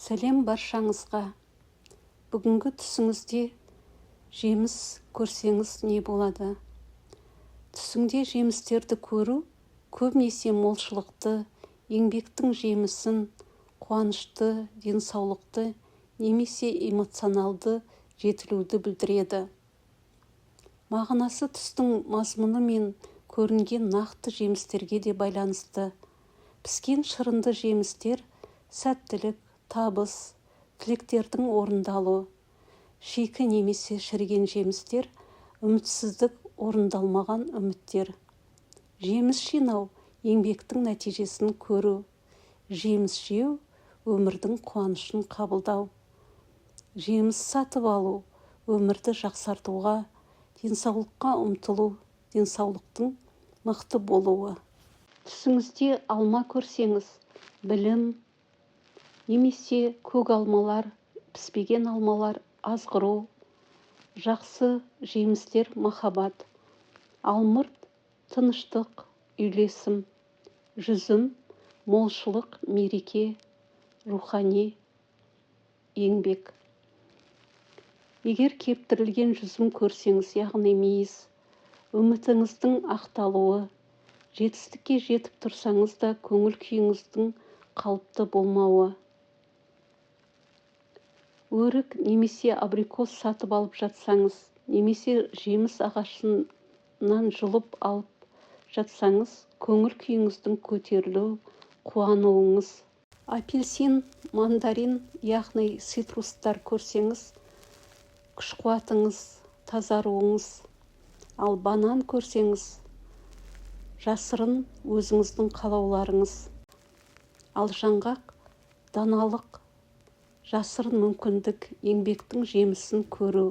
Сәлем баршаңызға. Бүгінгі түсіңізде жеміс көрсеңіз не болады? Түсіңде жемістерді көру көбінесе молшылықты, еңбектің жемісін, қуанышты, денсаулықты немесе эмоционалды жетілуді білдіреді. Мағынасы түстің мазмұны мен көрінген нақты жемістерге де байланысты. Піскен шырынды жемістер сәттілік, табыс, тілектердің орындалу. Шикі немесе шіріген жемістер үмітсіздік, орындалмаған үміттер. Жеміс жинау еңбектің нәтижесін көру. Жеміс жеу өмірдің қуанышын қабылдау. Жеміс сатып алу өмірді жақсартуға, денсаулыққа ұмтылу, денсаулықтың мықты болуы. Түсіңізде алма көрсеңіз, білім, немесе көк алмалар, піспеген алмалар, азғыру, жақсы жемістер, махаббат, алмұрт, тыныштық, үйлесім, жүзім, молшылық, мереке, рухани еңбек. Егер кептірілген жүзім көрсеңіз, яғни мейіз, үмітіңіздің ақталуы, жетістікке жетіп тұрсаңыз да көңіл күйіңіздің қалыпты болмауы. Өрік немесе абрикос сатып алып жатсаңыз, немесе жеміс ағашынан жұлып алып жатсаңыз, көңіл күйіңіздің көтерілу, қуануыңыз. Апельсин, мандарин, яғни цитрустар көрсеңіз, күш-қуатыңыз, тазаруыңыз. Ал банан көрсеңіз, жасырын өзіңіздің қалауларыңыз. Ал жаңғақ, даналық, жасырын мүмкіндік, еңбектің жемісін көру.